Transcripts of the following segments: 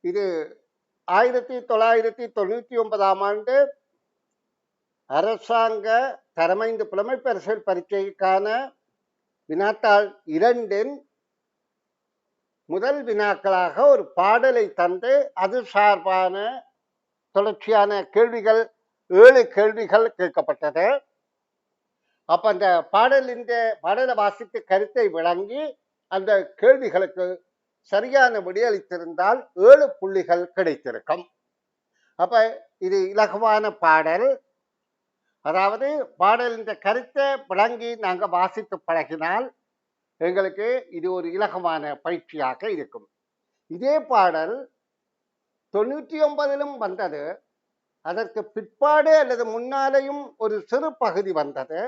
இது 1999ஆம் ஆண்டு அரசாங்க தரமைந்து புலமை பரிசில் பரீட்சைக்கான வினாத்தாள் 2 முதல் வினாக்களாக ஒரு பாடலை தந்து அது சார்பான தொடர்ச்சியான கேள்விகள் 7 கேள்விகள் கேட்கப்பட்டது. அப்ப அந்த பாடலை வாசித்து கருத்தை விளங்கி அந்த கேள்விகளுக்கு சரியான விடையளித்திருந்தால் 7 புள்ளிகள் கிடைத்திருக்கும். அப்ப இது இலகுவான பாடல். அதாவது பாடலின் கருத்தை விளங்கி நாங்கள் வாசித்து பழகினால் எங்களுக்கு இது ஒரு இலகுவான பயிற்சியாக இருக்கும். இதே பாடல் 99லும் வந்தது. அதற்கு பிற்பாடு அல்லது முன்னாலேயும் ஒரு சிறு பகுதி வந்தது.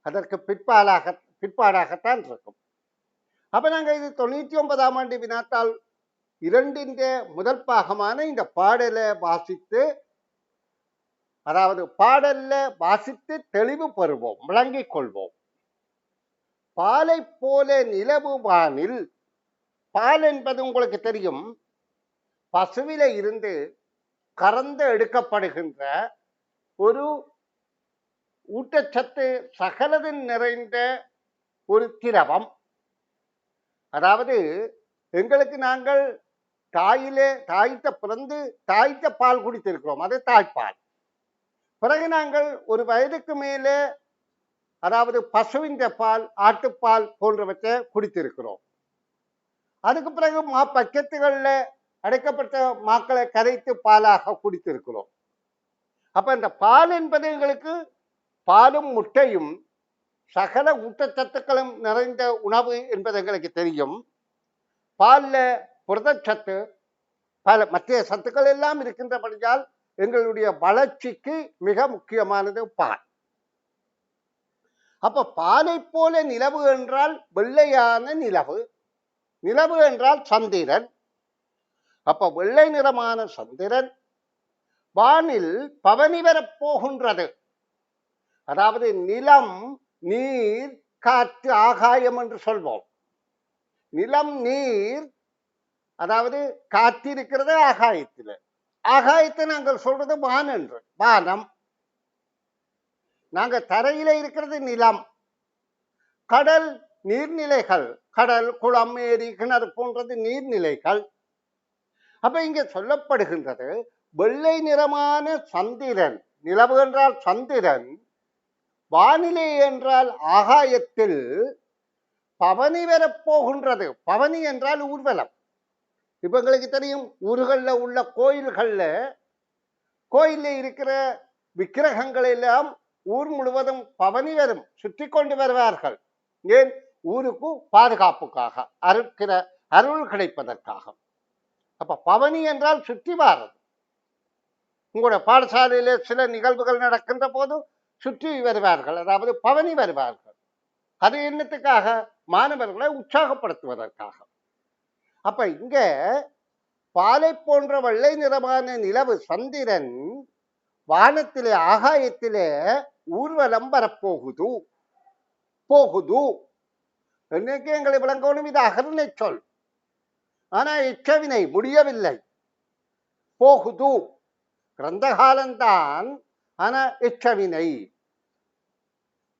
அதற்கு பிற்பாடாகத்தான் இருக்கும். அப்ப நாங்கள் இது 99ஆம் ஆண்டு வினாத்தாள் 2 முதல் பாகமான இந்த பாடலை வாசித்து, அதாவது பாடல்ல வாசித்து தெளிவு பெறுவோம், விளங்கிக் கொள்வோம். பாலை போல நிலவு வானில், பால் என்பது உங்களுக்கு தெரியும், பசுவில இருந்து கறந்து எடுக்கப்படுகின்ற ஒரு ஊட்டச்சத்து சகலது நிறைந்த ஒரு திரவம். அதாவது எங்களுக்கு நாங்கள் தாய்த்த பிறந்து தாய்த்த பால் குடித்திருக்கிறோம், அது தாய்ப்பால். பிறகு நாங்கள் ஒரு வயதுக்கு மேலே அதாவது பசுவின் பால், ஆட்டுப்பால் போன்றவற்றை குடித்திருக்கிறோம். அதுக்கு பிறகு பக்கெட்டுகளில் அடைக்கப்பட்ட மாக்களை கரைத்து பாலாக குடித்திருக்கிறோம். அப்ப இந்த பால் என்பது எங்களுக்கு பாலும் முட்டையும் சகல ஊட்டச்சத்துக்களும் நிறைந்த உணவு என்பது எங்களுக்கு தெரியும். பாலில் புரதச்சத்து பல மற்ற சத்துக்கள் எல்லாம் இருக்கின்றபடியால் எங்களுடைய வளர்ச்சிக்கு மிக முக்கியமானது பால். அப்ப பாலை போல நிலவு என்றால் வெள்ளையான நிலவு, நிலவு என்றால் சந்திரன். அப்ப வெள்ளை நிறமான சந்திரன் வானில் பவனி வரப்போகின்றது. அதாவது நிலம், நீர், காற்று, ஆகாயம் என்று சொல்வோம். நிலம், நீர், அதாவது காற்று இருக்கிறது ஆகாயத்தில். ஆகாயத்தை நாங்கள் சொல்றது வான் என்று, வானம். நாங்க தரையில இருக்கிறது நிலம். கடல், நீர்நிலைகள், கடல், குளம், ஏரி, கிணறு போன்றது நீர்நிலைகள். அப்ப இங்க சொல்லப்படுகின்றது வெள்ளை நிறமான சந்திரன், நிலவு என்றால் சந்திரன், வானிலை என்றால் ஆகாயத்தில் பவனி வரப்போகின்றது. பவனி என்றால் ஊர்வலம். இப்ப எங்களுக்கு தெரியும், ஊர்கள்ல உள்ள கோயில்ல இருக்கிற விக்கிரகங்கள் எல்லாம் ஊர் முழுவதும் பவனி வரும், சுற்றி கொண்டு வருவார்கள். ஏன்? ஊருக்கு பாதுகாப்புக்காக, அருள் கிடைப்பதற்காக. அப்ப பவனி என்றால் சுற்றி வாரது. உங்களோட பாடசாலையில சில நிகழ்வுகள் நடக்கின்ற போது சுற்றி வருவார்கள், அதாவது பவனி வருவார்கள். அது என்னத்துக்காக? மாணவர்களை உற்சாகப்படுத்துவதற்காக. அப்ப இங்க பாலை போன்ற வெள்ளை நிறமான நிலவு சந்திரன் வானத்திலே ஆகாயத்திலே ஊர்வலம் வரப்போகுது. என்னைக்கு எங்களை விளங்கணும், இது அகர்ணை சொல். ஆனா எச்சவினை முடியவில்லை. போகுது கிரந்த காலம்தான், ஆனா எச்சவினை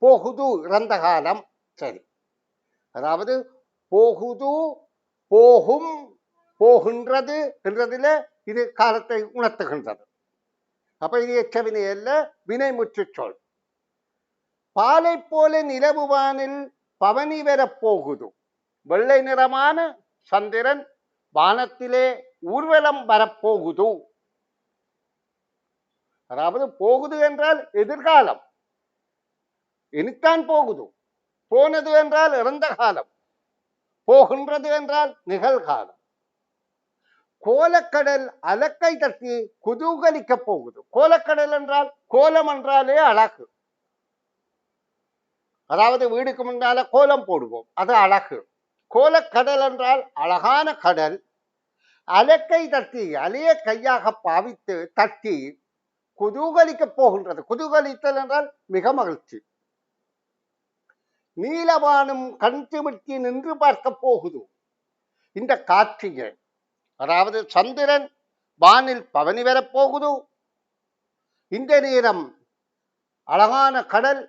போகுது இறந்த காலம். சரி, அதாவது போகுது, போகும், போகின்றது என்றதுல இது காலத்தை உணர்த்துகின்றது. அப்ப இது எச்சவினை அல்ல, வினைமுற்று சொல். பாலை போல நிலவு வானில் பவனி வரப்போகுது. வெள்ளை நிறமான சந்திரன் வானத்திலே ஊர்வலம் வரப்போகுது. அதாவது போகுது என்றால் எதிர்காலம், இனித்தான் போகுது. போனது என்றால் இறந்த காலம், போகின்றது என்றால் நிகழ்காலம். கோலக்கடல் அலக்கை தட்டி குதூகலிக்க போகுது. கோலக்கடல் என்றால், கோலம் என்றாலே அழகு. அதாவது வீடுக்கு முன்னால கோலம் போடுவோம், அது அழகு. கோலக்கடல் என்றால் அழகான கடல். அலக்கை தட்டி, அலைய கையாக பாவித்து தட்டி குதூகலிக்க போகின்றது. குதூகலித்தல் என்றால் மிக மகிழ்ச்சி. நீலவானும் கண் சிமிட்டி நின்று பார்க்க போகுது. இந்த காட்சியை அதாவது சந்திரன் வானில் பவனி வரப்போகுது. இந்த நேரம் அழகான கடல்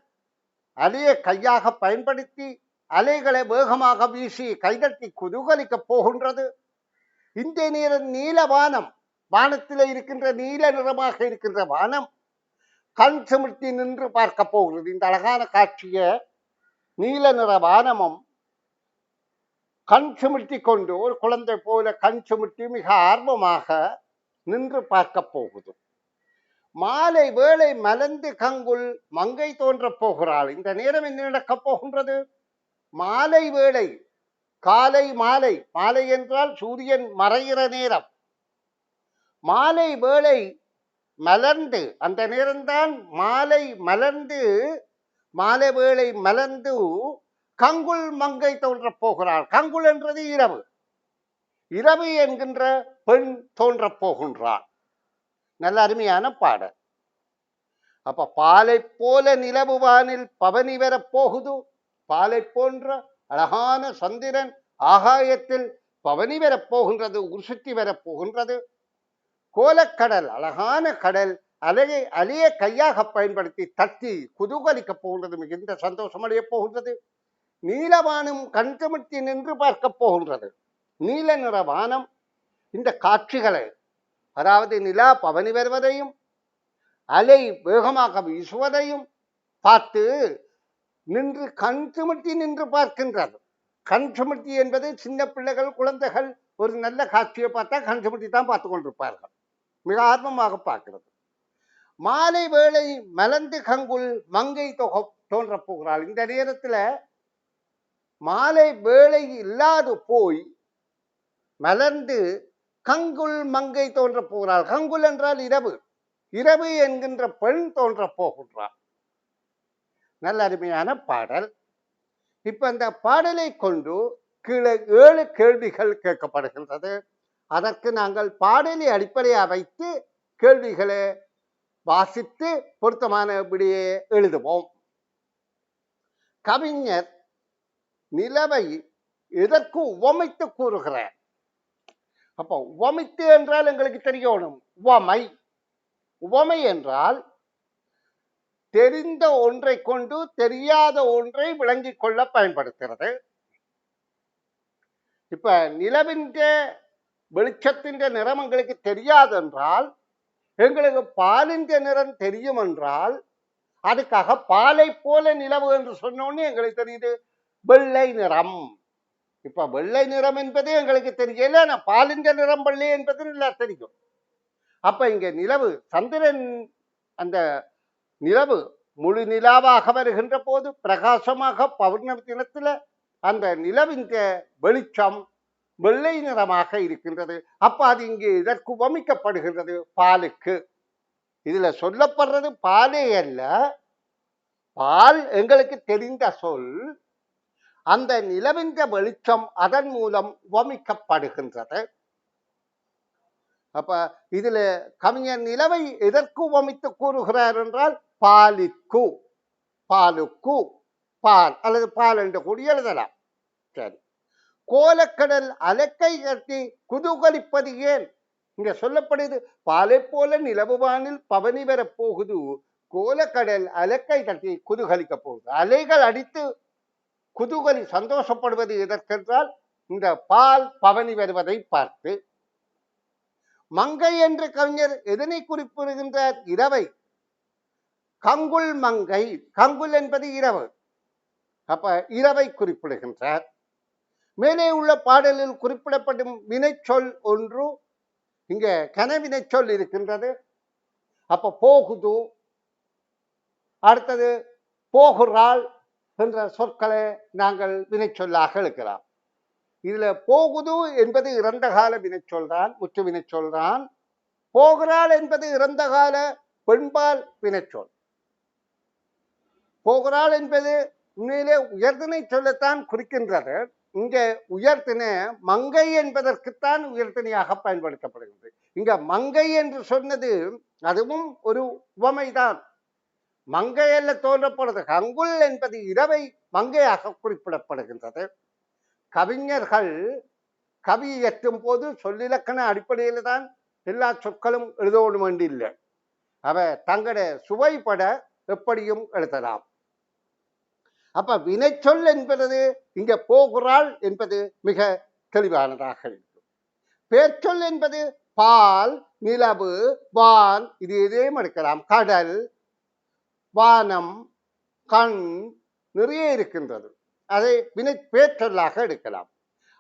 அலையை கையாக பயன்படுத்தி அலைகளை வேகமாக வீசி கைதட்டி குதூகலிக்கப் போகின்றது. இந்த நேரம் நீல வானம், வானத்தில் இருக்கின்ற நீல நிறமாக இருக்கின்ற வானம் கண் சிமிர்த்தி நின்று பார்க்க போகிறது. இந்த அழகான காட்சியை நீல நிற வானமும் கண் சிமிர்த்தி கொண்டு ஒரு குழந்தை போல கண் சிமிர்த்தி மிக ஆர்வமாக நின்று பார்க்க போகுது. மாலை வேளை மலர்ந்து கங்குல் மங்கை தோன்றப் போகிறாள். இந்த நேரம் என்ன நடக்கப் போகின்றது? மாலை வேளை, காலை மாலை, மாலை என்றால் சூரியன் மறைகிற நேரம். மாலை வேளை மலர்ந்து, அந்த நேரம்தான் மாலை மலர்ந்து, மாலை வேளை மலர்ந்து கங்குல் மங்கை தோன்றப் போகிறாள். கங்குல் என்றது இரவு. இரவு என்கின்ற பெண் தோன்றப் போகின்றாள். நல்ல அருமையான பாடல். அப்ப பாலை போல நிலவு வானில் பவனி வரப் போகுது. பாலை போன்ற அழகான சந்திரன் ஆகாயத்தில் பவனி வரப் போகின்றது, உருசுத்தி வரப் போகின்றது. கோலக்கடல், அழகான கடல் அலையை கையாக பயன்படுத்தி தட்டி குதூகலிக்க போகின்றது, மிகுந்த சந்தோஷம் அடைய போகின்றது. நீலவானம் கண்கமிழ்த்தி நின்று பார்க்க போகின்றது. நீல நிற வானம் இந்த காட்சிகளை, அதாவது நிலா பவனி வருவதையும் அலை வேகமாக வீசுவதையும் பார்த்து நின்று கண் சுமிர்த்தி நின்று பார்க்கின்றது. கண் சுமிர்த்தி என்பது சின்ன பிள்ளைகள், குழந்தைகள் ஒரு நல்ல காட்சியை பார்த்தா கண் சுமிர்த்தி தான் பார்த்து கொண்டிருப்பார்கள். மிக ஆர்வமாக பார்க்கிறது. மாலை வேளை மலர்ந்து கங்குல் மங்கை தோன்றப் போகிறாள். இந்த நேரத்தில் மாலை வேளை இல்லாது போய் மலர்ந்து கங்குல் மங்கை தோன்றப் போகிறாள். கங்குல் என்றால் இரவு. இரவு என்கின்ற பெண் தோன்றப் போகின்றாள். நல்ல அருமையான பாடல். இப்ப இந்த பாடலை கொண்டு கீழே 7 கேள்விகள் கேட்கப்படுகின்றது. அதற்கு நாங்கள் பாடலை அடிப்படையாக வைத்து கேள்விகளை வாசித்து பொருத்தமான விடையை எழுதுவோம். கவிஞர் நிலவை எதற்கு உவமைத்து கூறுகிறார்? அப்போ உவமைத்து என்றால் எங்களுக்கு தெரியணும். உவமை, உவமை என்றால் தெரிந்த ஒன்றை கொண்டு தெரியாத ஒன்றை விளங்கிக் கொள்ள பயன்படுத்துகிறது. இப்ப நிலவின் வெளிச்சத்தின் நிறம் எங்களுக்கு தெரியாது என்றால், எங்களுக்கு பாலின் நிறம் தெரியும் என்றால், அதுக்காக பாலை போல நிலவு என்று சொன்னோன்னு எங்களுக்கு தெரியுது வெள்ளை நிறம். இப்ப வெள்ளை நிறம் என்பது எங்களுக்கு தெரியல, ஆனா பாலின் நிறம் வெள்ளை என்பது நல்லா தெரியும். அப்ப இங்க நிலவு, சந்திரன், அந்த நிலவு முழு நிலாவாக வருகின்ற போது பிரகாசமாக பௌர்ணமி தினத்துல அந்த நிலவின் வெளிச்சம் வெள்ளை நிறமாக இருக்கின்றது. அப்ப அது இங்கே இதற்கு உவமிக்கப்படுகின்றது பாலுக்கு. இதுல சொல்லப்படுறது பாலே அல்ல, பால் எங்களுக்கு தெரிந்த சொல். அந்த நிலவின் வெளிச்சம் அதன் மூலம் உவமிக்கப்படுகின்றது. அப்ப இதுல கவிஞர் நிலவை எதற்கு உவமித்து கூறுகிறார் என்றால் பாலிற்கு, பாலுக்கு, பால் அல்லது பால் என்று கூடி எழுதலாம். சரி, கோலக்கடல் அலக்கை கட்டி குதூகலிப்பது ஏன்? இங்க சொல்லப்படுது பாலை போல நிலவுவானில் பவனி வரப் போகுது, கோலக்கடல் அலக்கை கட்டி குதூகலிக்க போகுது. அலைகள் அடித்து குதூகலி சந்தோஷப்படுவது எதற்கென்றால் இந்த பால் பவனி வருவதை பார்த்து. மங்கை என்று கவிஞர் எதனை குறிப்பிடுகின்றார்? இரவை. கங்குல் மங்கை, கங்குல் என்பது இரவு. அப்ப இரவை குறிப்பிடுகின்றார். மேலே உள்ள பாடலில் குறிப்பிடப்படும் வினைச்சொல் ஒன்று இங்க கனவினை சொல் இருக்கின்றது. அப்ப போகுது, அடுத்தது போகிறாள் என்ற சொற்களை நாங்கள் வினைச்சொல்லாக எழுக்கலாம். இதுல போகுது என்பது இறந்த கால வினைச்சொல் தான், முற்று வினைச்சொல் தான். போகிறாள் என்பது இறந்த கால பெண்பால் வினைச்சொல். போகிறாள் என்பது உண்மையிலே உயர்தினை சொல்லத்தான் குறிக்கின்றது. இங்க உயர்த்தின மங்கை என்பதற்குத்தான் உயர்த்தினையாக பயன்படுத்தப்படுகிறது. இங்க மங்கை என்று சொன்னது அதுவும் ஒரு உவமைதான். மங்கையல்ல தோன்றப்படுது. கங்குல் என்பது இரவை மங்கையாக குறிப்பிடப்படுகின்றது. கவிஞர்கள் கவி இயற்றும் போது சொல்லிலக்கண அடிப்படையில தான் எல்லா சொற்களும் எழுதணும் வேண்டி இல்லை. அவ தங்கட சுவைப்பட எப்படியும் எழுதலாம். அப்ப வினைச்சொல் என்பது இங்க போகிறாள் என்பது மிக தெளிவானதாக இருக்கும். பேர்ச்சொல் என்பது பால், நிலவு, வான், இது எதையும் எடுக்கலாம். கடல், வானம், கண், நிறைய இருக்கின்றது. அதை பேர்ச்சொல்லாக எடுக்கலாம்.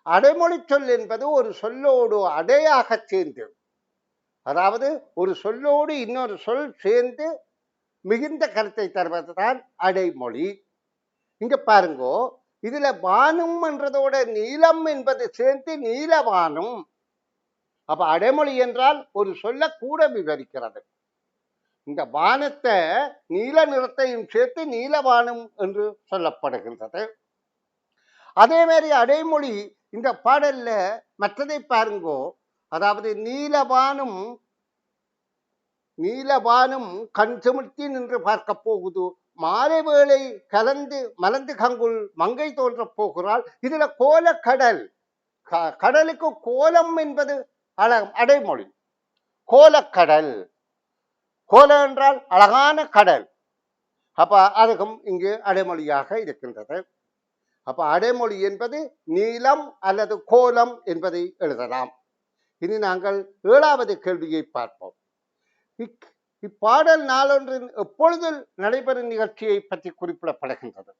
அடைமொழி சொல் என்பது ஒரு சொல்லோடு அடையாக சேர்ந்து, அதாவது ஒரு சொல்லோடு இன்னொரு சொல் சேர்ந்து மிகுந்த கருத்தை தருவதுதான் அடைமொழி. இங்க பாருங்கோ, இதுல வானம் என்றதோட நீளம் என்பது சேர்ந்து நீலவானம். அப்ப அடைமொழி என்றால் ஒரு சொல்ல கூட விவரிக்கிறது. இந்த வானத்தை நீல நிறத்தையும் சேர்த்து நீலவானம் என்று சொல்லப்படுகின்றது. அதே மாதிரி அடைமொழி இந்த பாடல்ல மற்றதை பாருங்கோ, அதாவது நீலவானும் கண் சிமிழ்த்தி நின்று பார்க்க போகுது, மாலை வேளை கலந்து மலர்ந்து கங்குள் மங்கை தோன்ற போகிறாள். இதுல கோலக்கடல், கடலுக்கு கோலம் என்பது அடைமொழி. கோலக்கடல், கோலம் என்றால் அழகான கடல். அப்ப அதுக்கும் இங்கு அடைமொழியாக இருக்கின்றது. அப்ப அடைமொழி என்பது நீலம் அல்லது கோலம் என்பதை எழுதலாம். இனி நாங்கள் 7வது கேள்வியை பார்ப்போம். இப்பாடல் நாளொன்றின் எப்பொழுது நடைபெறும் நிகழ்ச்சியை பற்றி குறிப்பிடப்படுகின்றது.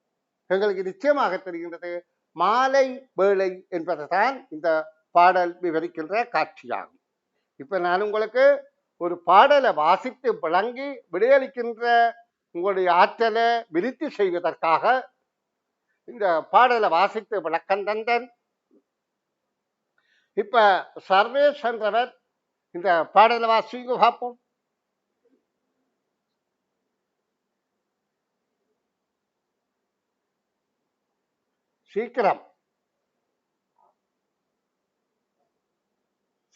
எங்களுக்கு நிச்சயமாக தெரிகின்றது, மாலை வேளை என்பதுதான் இந்த பாடல் விவரிக்கின்ற காட்சியாகும். இப்ப நான் உங்களுக்கு ஒரு பாடலை வாசித்து விளங்கி விடையளிக்கின்ற உங்களுடைய ஆற்றலை விருத்தி செய்வதற்காக இந்த பாடலை வாசித்து விளக்கம் தந்தன். இப்ப சர்வேஷ் என்றவர் இந்த பாடலை வாசிங்க பார்ப்போம். சீக்கிரம்.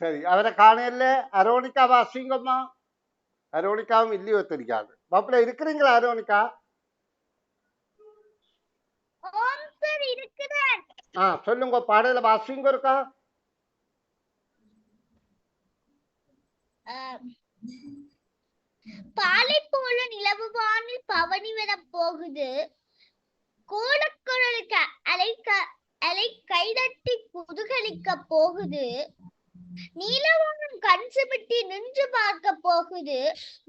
சரி, அவரை காணையில அரோனிகா வாசிங்கம்மா. அரோனிகாவும் இல்லையோ தெரியாது. பாப்புல இருக்கிறீங்களா அரோனிகா? சொல்லுங்க, பாடல வாசிங்க இருக்கா? பாலை போல நிலவு வானில் பவனி வர போகுது, கோலக்குழலுக்கு அலை கைதட்டி குதுகலிக்க போகுது, நீலவானம் கண் சிமிட்டி நின்று பார்க்க போகுது,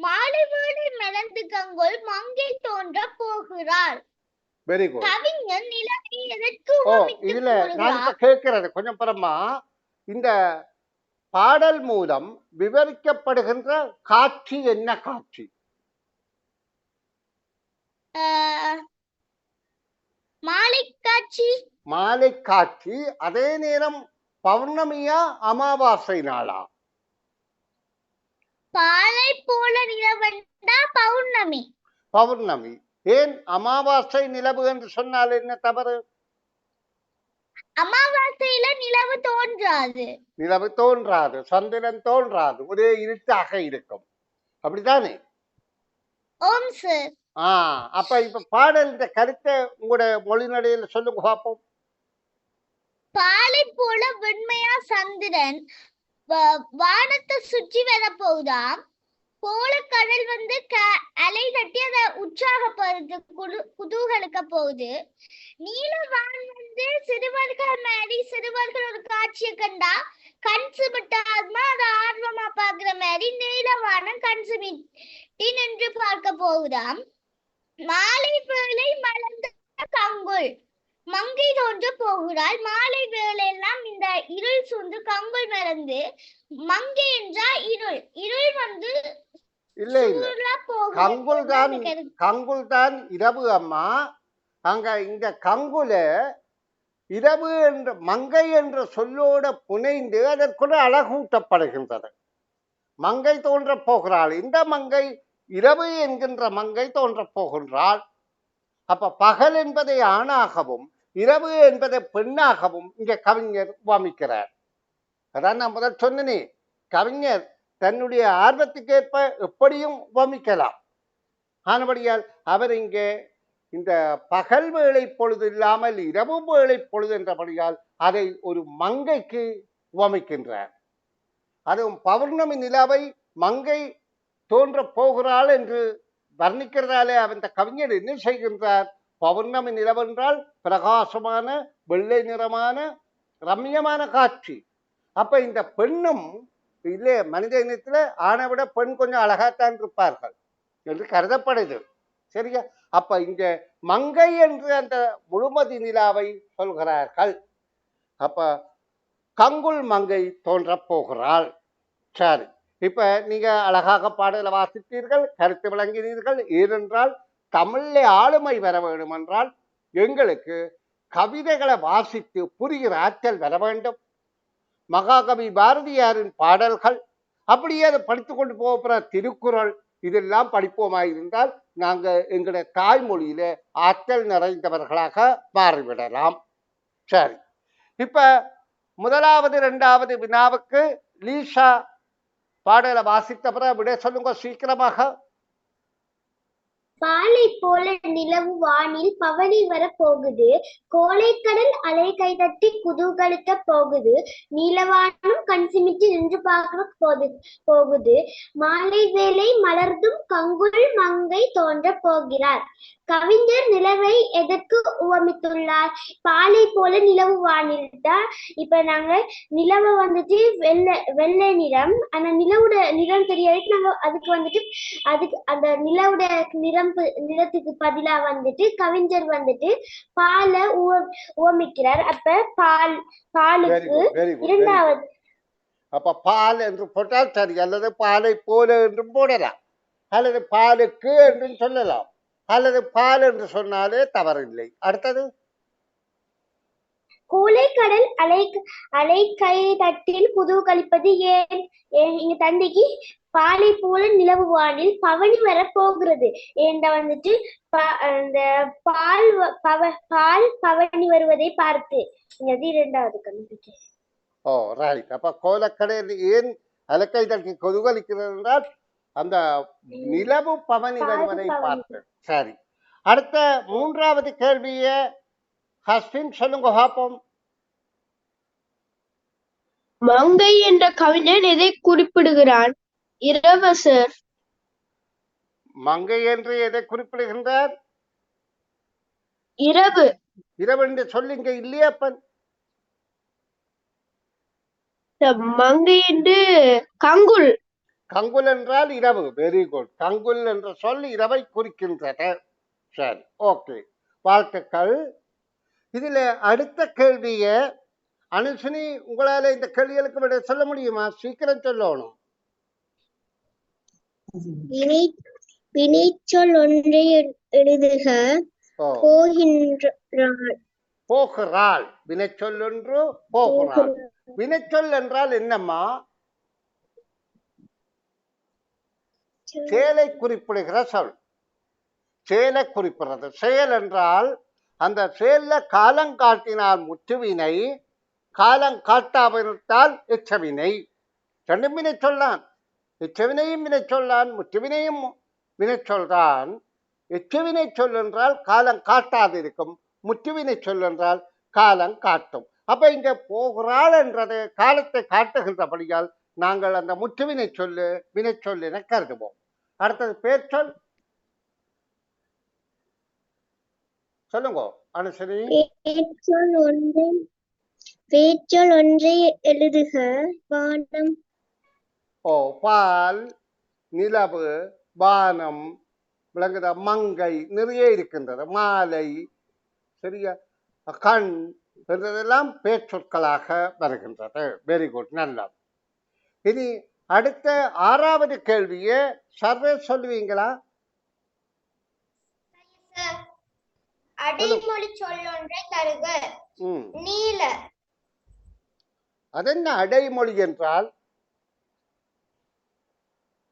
மாலை வேளை மலர்ந்து கங்குள் மங்கை தோன்ற போகிறாள். Very good. கவிஞர் நிலவை எதற்கு இதுல நான் இப்ப கேட்கிறது கொஞ்சம் பரமா, இந்த பாடல் மூலம் விவரிக்கப்படுகின்ற காட்சி என்ன காட்சி? மாலை காட்சி. மாலை காட்சி. அதே நேரம் பௌர்ணமியா அமாவாசை நாளா? பாலை போல நிலவண்டா பௌர்ணமி. பௌர்ணமி. ஏன் அமாவாசை நிலவு என்று சொன்னால் என்ன தவறு? அமாவாசையில நிலவு தோன்றாது. நிலவு தோன்றாது, சந்திரன் தோன்றாது, ஒரே இருட்டாக இருக்கும். அப்படித்தானே? ஓம் சார். அப்ப இப்ப பாடல் இந்த கருத்தை உங்களோட மொழி நடையில சொல்லுங்க பார்ப்போம். பாலை போல வெண்மையா சந்திரன் வானத்தை சுற்றி வர போகுதாம். கோலக்கடல் வந்து அலை தட்டி அதை உற்சாகப்படுத்து குதூகலிக்க போகுது. நீலவான் வந்து சிறுவர்கள் மாதிரி சிறுவர்கள் ஒரு காட்சியை கண்டா கண் சிமிட்டாத்மா அதை ஆர்வமா பாக்குற மாதிரி நீலவானம் கண் சிமிட்டி நின்று பார்க்க போகுதாம். மாலை வேளை மலர்ந்த கங்குள் மங்கை தோன்ற போகிறாள். மாலை வேளையெல்லாம் இந்த இருள் சூழ்ந்து கங்குள் மறந்து, மங்கை என்றா இருள், இருள் வந்து இல்ல இல்ல, கங்குள் தான் இரவு அம்மா. அங்க இந்த கங்குல இரவு என்ற மங்கை என்ற சொல்லோட புனைந்து அதற்குள்ள அழகூட்டப்படுகின்றது. மங்கை தோன்ற போகிறாள். இந்த மங்கை இரவு என்கின்ற மங்கை தோன்ற போகின்றாள். அப்ப பகல் என்பதை ஆணாகவும் இரவு என்பதை பெண்ணாகவும் இங்க கவிஞர் உவமிக்கிறார். அதான் நான் முதல் சொன்னேனே, கவிஞர் தன்னுடைய ஆர்வத்துக்கேற்ப எப்படியும் உவமிக்கலாம். ஆனபடியால் அவர் இங்கே இந்த பகல் வேளை பொழுது இல்லாமல் இரவு வேளை பொழுது என்றபடியால் அதை ஒரு மங்கைக்கு உவமிக்கின்றார். அதுவும் பௌர்ணமி நிலாவை மங்கை தோன்ற போகிறாள் என்று வர்ணிக்கிறதாலே அந்த கவிஞர் என்ன செய்கின்றார்? பௌர்ணமி நிலவென்றால் பிரகாசமான வெள்ளை நிறமான ரம்யமான காட்சி. அப்ப இந்த பெண்ணும் இல்லையே, மனித இனத்துல ஆணை விட பெண் கொஞ்சம் அழகாத்தான் இருப்பார்கள் என்று கருதப்படுது. சரியா? அப்ப இங்க மங்கை என்று அந்த முழுமதி நிலாவை சொல்கிறார்கள். அப்ப கங்குல் மங்கை தோன்ற போகிறாள். சரி, இப்ப நீங்க அழகாக பாடலை வாசித்தீர்கள், கருத்து விளங்கினீர்கள். ஏனென்றால் தமிழ்ல ஆளுமை வர வேண்டும் என்றால் எங்களுக்கு கவிதைகளை வாசித்து புரிகிற ஆற்றல் வர வேண்டும். மகாகவி பாரதியாரின் பாடல்கள், அப்படியே அதை படித்து கொண்டு போகிற திருக்குறள், இதெல்லாம் படிப்போமாயிருந்தால் நாங்க எங்களுடைய தாய்மொழியில ஆற்றல் நிறைந்தவர்களாக மாறிவிடலாம். சரி, இப்ப முதலாவது இரண்டாவது வினாவுக்கு லீஷா பாடலை வாசித்த பிறகு விட சொல்லுங்க சீக்கிரமாக. பாலை போல நிலவு வானில் பவனி வர போகுது, கோழைக்கடல் அலை கைதட்டி குதூகலிக்க போகுது, நீலவானம் கண் சிமிட்டி நின்று பார்க்க போகுது, மாலை வேளை மலர்ந்தும் கங்குல் மங்கை தோன்ற போகிறார். கவிஞர் நிலவை எதற்கு உவமித்துள்ளார்? பாலை போல நிலவு வானில் தான். இப்ப நாங்க நிலவை வந்துட்டு வெள்ளை நிறம், ஆனா நிலவோட நிறம் தெரியாது. நாங்க அதுக்கு அந்த நிலவோட நிறத்துக்கு பதிலா வந்துட்டு கவிஞர் வந்துட்டு பாலை உவமிக்கிறார். அப்ப பாலுக்கு இரண்டாவது அப்ப பால் என்று போட்டால் சரி, அல்லது பாலை போல என்றும் போடலாம், அல்லது பாலுக்கு என்றும் சொல்லலாம், அல்லது பால் என்று சொன்னாலே தவறில்லை. அடுத்தது கோழைக்கடல் அலை கை தட்டில் குதூகலிப்பது ஏன்? இங்க தண்டிக்கு பாலை போல நிலவு வானில் பவனி வர போகிறது என்ற வந்துட்டு அந்த பால் பவனி வருவதை பார்த்து இது இரண்டாவது கண்டுபிடிக்க. ஓ ரைட். அப்ப கோலக்கடையில் ஏன் அலக்கை தட்டி கொதுகலிக்கிறது என்றால் அந்த நிலவு பவனி வருவதை பார்த்து. சரி, அடுத்த மூன்றாவது கேள்விய ஹஸ்பின் சொல்லுங்க பார்ப்போம். மங்கை என்ற கவிஞன் எதை குறிப்பிடுகிறான்? இளவரசர். மங்கை என்று எதை குறிப்பிடுகின்றார்? இரவு. இரவு என்று சொல்லுங்க இல்லையாப்பன். மங்கை என்று கங்குல். கங்குல் என்றால் இரவு. Very good. கங்குல் என்ற சொல் இரவை குறிக்கின்றது. சரி, ஓகே, வாழ்த்துக்கள். இதுல அடுத்த கேள்விய அனுசினி உங்களால இந்த கேள்விகளுக்கு விட சொல்ல முடியுமா? சீக்கிரம் சொல்லணும். வினைச்சொல் ஒன்றை எழுதுக. போகிறாள். வினைச்சொல் ஒன்று போகிறாள். வினைச்சொல் என்றால் என்னம்மா? செயலை குறிப்பிடுகிற சொல். செயலை குறிப்பிடுறது. செயல் என்றால் அந்த செயல்ல காலம் காட்டினால் முற்றுவினை, காலம் காட்டாவிட்டால் எச்சவினை. ரெண்டும் வினை சொல்லான். எச்சவினையும் வினை சொல்லான், முற்றுவினையும் வினை சொல்றான். எச்சவினை சொல் என்றால் காலம் காட்டாது இருக்கும், முற்றுவினை சொல் என்றால் காலம் காட்டும். அப்ப இங்க போகிறாள் என்றது காலத்தை காட்டுகின்றபடியால் நாங்கள் அந்த முற்றுவினை சொல்லு வினை சொல் என கருதுவோம். அடுத்தது பேர் சொல் சொல்லுங்க அனுசரி. பேச்சொல் ஒன்றை எழுதுக. வானம். ஓ, பால், நிலவு, வானம், விளங்குத, மங்கை, நிறைய இருக்கின்றது. மாலை, சரியா, கண் என்றதெல்லாம் பேச்சொற்களாக வருகின்றது. வெரி குட், நல்லா. இனி அடுத்த ஆறாவது கேள்வியை சர்வே சொல்லுவீங்களா? அடைமொழி சொல்லொன்றை தருக. நீல. அதென்ன அடைமொழி என்றால்?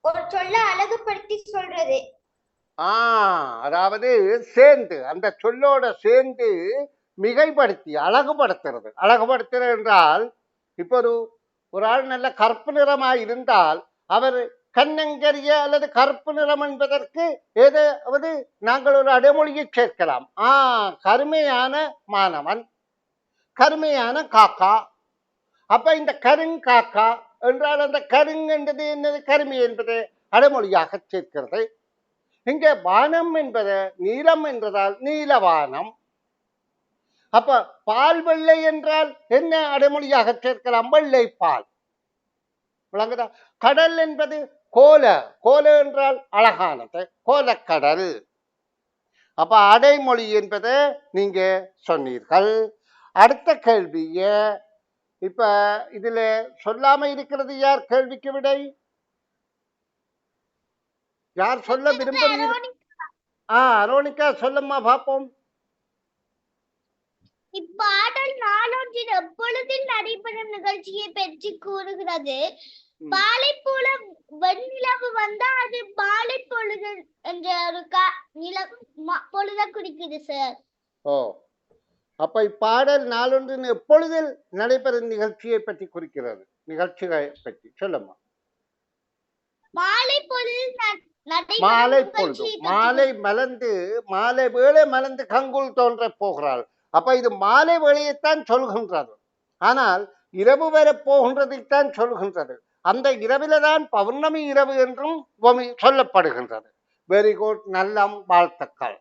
ஒரு சொல்ல அழகுபடுத்தி சொல்றது. அதாவது சேர்ந்து அந்த சொல்லோட சேர்ந்து மிகைப்படுத்தி அழகுபடுத்துறது. அழகுபடுத்துறது என்றால் இப்போ ஒரு ஆள் நல்ல கற்பு நிறமாய் இருந்தால் அவர் கண்ணங்கரிய அல்லது கருப்பு நிறம் என்பதற்கு ஏதாவது நாங்கள் ஒரு அடைமொழியை சேர்க்கலாம். கருமையான மாணவன், கருமையான காக்கா. அப்ப இந்த கருங்காக்கா என்றால் அந்த கருங் என்பது என்னது, கருமை என்பது அடைமொழியாக சேர்க்கிறது. இங்கே வானம் என்பது நீலம் என்றதால் நீலவானம். அப்ப பால் வெள்ளை என்றால் என்ன அடைமொழியாக சேர்க்கலாம், வெள்ளை பால். விளங்குதா? கடல் என்பது கோல, கோல என்றால் அழகானது, கோலக்கடல். அப்ப அடைமொழி என்பதை நீங்க சொன்னீர்கள். அடுத்த கேள்விய இப்ப இதுல சொல்லாம இருக்கிறது யார்? கேள்விக்கு விடை யார் சொல்ல விரும்புறீங்க? அரோனிகா சொல்லுமா பாப்போம். இப்பாடல் நாளொன்றில் எப்பொழுதில் நடைபெறும் நிகழ்ச்சியை பற்றி கூறுகிறது. மாலை போல வெண்ணிலவு வந்தா அது மாலை பொழுது என்ற ஒரு பொழுத குறிக்குது சார். அப்ப இப்பாடல் நாளொன்றின் எப்பொழுதில் நடைபெறும் நிகழ்ச்சியை பற்றி குறிக்கிறது. நிகழ்ச்சிகளை பற்றி சொல்லுமா. மாலை பொழுதில் மாலை பொழுது, மாலை மலர்ந்து, மாலை வேளை மலர்ந்து கங்குல் தோன்ற போகிறாள். அப்ப இது மாலை வேளையைத்தான் சொல்கின்றது. ஆனால் இரவு வரப் போகின்றதைத்தான் சொல்கின்றது. அந்த இரவில தான் பௌர்ணமி இரவு என்றும் சொல்லப்படுகின்றது. வெரி குட், நல்ல வாழ்த்துக்கள்.